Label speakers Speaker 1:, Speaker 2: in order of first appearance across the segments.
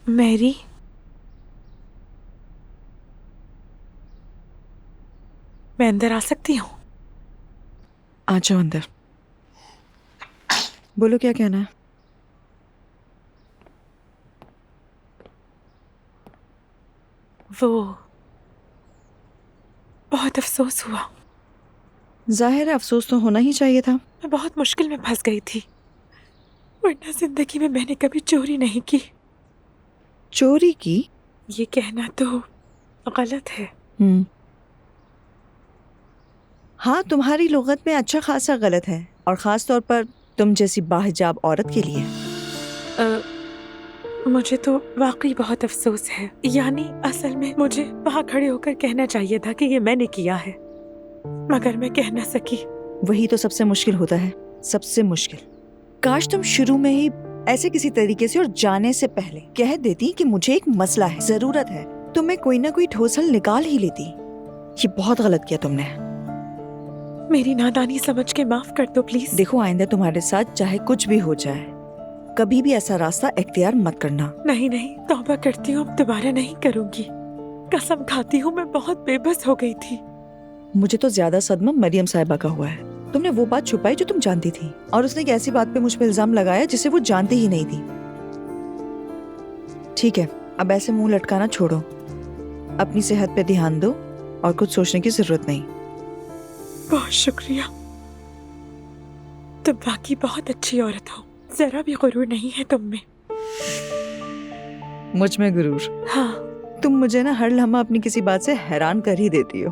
Speaker 1: میری میں اندر آ سکتی ہوں؟
Speaker 2: آ جاؤ اندر. بولو کیا کہنا ہے.
Speaker 1: وہ بہت افسوس ہوا.
Speaker 2: ظاہر ہے افسوس تو ہونا ہی چاہیے تھا.
Speaker 1: میں بہت مشکل میں پھنس گئی تھی، ورنہ زندگی میں نے کبھی چوری نہیں کی.
Speaker 2: چوری کی؟
Speaker 1: یہ کہنا تو غلط ہے.
Speaker 2: ہاں تمہاری لغت میں اچھا خاصا غلط ہے، اور خاص طور پر تم جیسی باحجاب عورت کے لیے.
Speaker 1: مجھے تو واقعی بہت افسوس ہے. یعنی اصل میں مجھے وہاں کھڑے ہو کر کہنا چاہیے تھا کہ یہ میں نے کیا ہے، مگر میں کہہ نہ سکی.
Speaker 2: وہی تو سب سے مشکل ہوتا ہے، سب سے مشکل. کاش تم شروع میں ہی ایسے کسی طریقے سے اور جانے سے پہلے کہہ دیتی کہ مجھے ایک مسئلہ ہے، ضرورت ہے، تو میں کوئی نہ کوئی ٹھوس حل نکال ہی لیتی. یہ بہت غلط کیا تم نے.
Speaker 1: میری نادانی سمجھ کے معاف کر دو پلیز.
Speaker 2: دیکھو آئندہ تمہارے ساتھ چاہے کچھ بھی ہو جائے، کبھی بھی ایسا راستہ اختیار مت کرنا.
Speaker 1: نہیں، توبہ کرتی ہوں، اب دوبارہ نہیں کروں گی. قسم کھاتی ہوں، میں بہت بے بس ہو گئی تھی.
Speaker 2: مجھے تو زیادہ صدمہ مریم صاحبہ کا ہوا ہے. تم نے وہ بات چھپائی جو تم جانتی تھی، اور اس نے ایک ایسی بات پہ مجھ پہ الزام لگایا جسے وہ جانتی ہی نہیں تھی. ٹھیک ہے، اب ایسے منہ لٹکانا چھوڑو، اپنی صحت پہ دھیان دو، اور کچھ سوچنے کی ضرورت نہیں.
Speaker 1: بہت شکریہ، تم واقعی بہت اچھی عورت ہو. ذرا بھی غرور نہیں ہے تم میں.
Speaker 2: مجھ میں غرور؟
Speaker 1: ہاں.
Speaker 2: تم مجھے نا ہر لمحہ اپنی کسی بات سے حیران کر ہی دیتی ہو.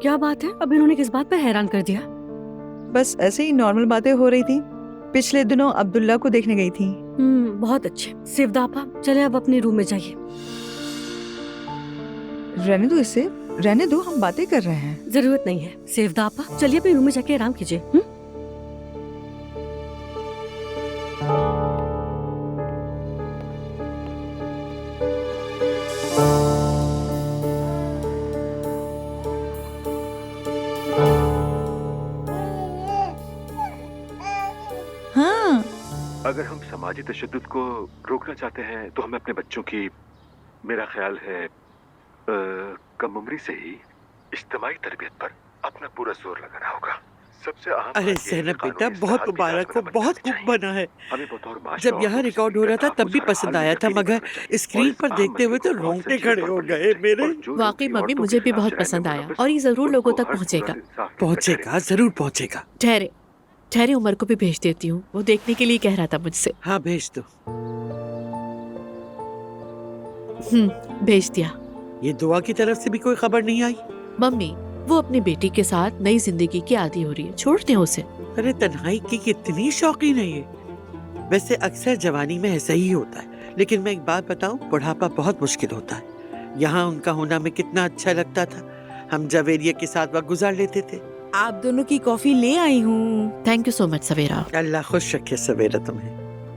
Speaker 3: کیا بات ہے؟ اب انہوں نے کس بات پہ حیران کر دیا؟
Speaker 2: بس ایسے ہی نارمل باتیں ہو رہی تھی. پچھلے دنوں عبداللہ کو دیکھنے گئی تھی.
Speaker 3: بہت اچھے. سیفدا آپا چلے اب اپنے روم میں جائیے.
Speaker 2: رہنے دو اسے، رہنے دو، ہم باتیں کر رہے ہیں.
Speaker 3: ضرورت نہیں ہے. سیفدا آپا چلیے اپنے روم میں جا کے آرام کیجیے.
Speaker 2: ہاں،
Speaker 4: اگر ہم سماجی تشدد کو روکنا چاہتے ہیں تو ہمیں اپنے بچوں کی، میرا خیال ہے کم عمری سے ہی اجتماعی تربیت پر اپنا پورا زور لگانا ہوگا. سب سے اہم
Speaker 5: ارے
Speaker 4: بات یہ ہے
Speaker 5: زینب
Speaker 4: کہ
Speaker 5: بیٹا
Speaker 4: قانونی
Speaker 5: بہت
Speaker 4: اصلاحات کی
Speaker 5: مبارک ہو،
Speaker 4: راستے
Speaker 5: بہت
Speaker 4: بنانے
Speaker 5: خوب
Speaker 4: چاہیے.
Speaker 5: بنا ہے.
Speaker 4: ہمیں بطور معاشرہ
Speaker 5: جب
Speaker 4: اور
Speaker 5: یہاں
Speaker 4: لوگوں سے
Speaker 5: ریکارڈ ہو
Speaker 4: مل
Speaker 5: رہا
Speaker 4: کر
Speaker 5: تھا تب بھی
Speaker 4: تحفظ ہر
Speaker 5: پسند
Speaker 4: حال میں
Speaker 5: آیا تھا،
Speaker 4: یقینی
Speaker 5: مگر
Speaker 4: بنانا چاہیے.
Speaker 5: اسکرین
Speaker 4: اور
Speaker 5: پر
Speaker 4: اس
Speaker 5: دیکھتے
Speaker 4: اہم
Speaker 5: ہوئے
Speaker 4: مسئلے
Speaker 5: تو
Speaker 4: کو بہت
Speaker 5: رونگٹے
Speaker 4: سنجیدگی
Speaker 5: کھڑے
Speaker 4: کے
Speaker 5: ہو
Speaker 4: طور پر
Speaker 5: گئے
Speaker 4: لیں
Speaker 5: میرے.
Speaker 4: اور جو لوگ
Speaker 1: واقعی
Speaker 4: بھی
Speaker 1: ممی
Speaker 4: عورتوں
Speaker 1: مجھے
Speaker 4: کے
Speaker 1: بھی
Speaker 4: خلاف
Speaker 1: بہت
Speaker 4: جرائم
Speaker 1: پسند آیا،
Speaker 4: مرتکب
Speaker 1: اور یہ ضرور
Speaker 4: ان
Speaker 1: لوگوں
Speaker 4: کو
Speaker 1: تک
Speaker 4: ہر
Speaker 1: پہنچے گا.
Speaker 4: صورت انصاف کے
Speaker 5: پہنچے
Speaker 4: کٹہرے
Speaker 5: گا، ضرور پہنچے گا.
Speaker 1: ٹھہرے عمر کو بھی بھیج دیتی ہوں، وہ دیکھنے کے لیے کہہ رہا تھا مجھ سے.
Speaker 5: ہاں بھیج دو.
Speaker 1: بھیج دیا.
Speaker 5: یہ دعا کی طرف سے بھی کوئی خبر نہیں آئی؟
Speaker 1: ممی وہ اپنی بیٹی کے ساتھ نئی زندگی کی عادی ہو رہی ہے، چھوڑ دیں اسے.
Speaker 5: ارے تنہائی کی کتنی شوقین ہے یہ. ویسے اکثر جوانی میں ایسا ہی ہوتا ہے، لیکن میں ایک بات بتاؤں، بڑھاپا بہت مشکل ہوتا ہے. یہاں ان کا ہونا میں کتنا اچھا لگتا تھا. ہم جویریہ کے ساتھ وقت گزار لیتے تھے.
Speaker 6: آپ دونوں کی کافی لے آئی ہوں.
Speaker 1: تھینک یو سو مچ سویرا.
Speaker 5: اللہ خوش رکھے سویرا تمہیں.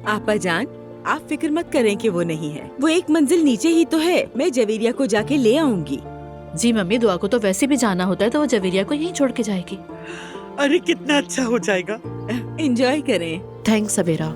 Speaker 6: آپا جان آپ فکر مت کریں کہ وہ نہیں ہے، وہ ایک منزل نیچے ہی تو ہے. میں جویریہ کو جا کے لے آؤں گی.
Speaker 1: جی ممی، دعا کو تو ویسے بھی جانا ہوتا ہے تو وہ جویریہ کو یہیں چھوڑ کے جائے گی.
Speaker 5: ارے کتنا اچھا ہو جائے گا.
Speaker 6: انجوائے کریں.
Speaker 1: تھینکس سویرا.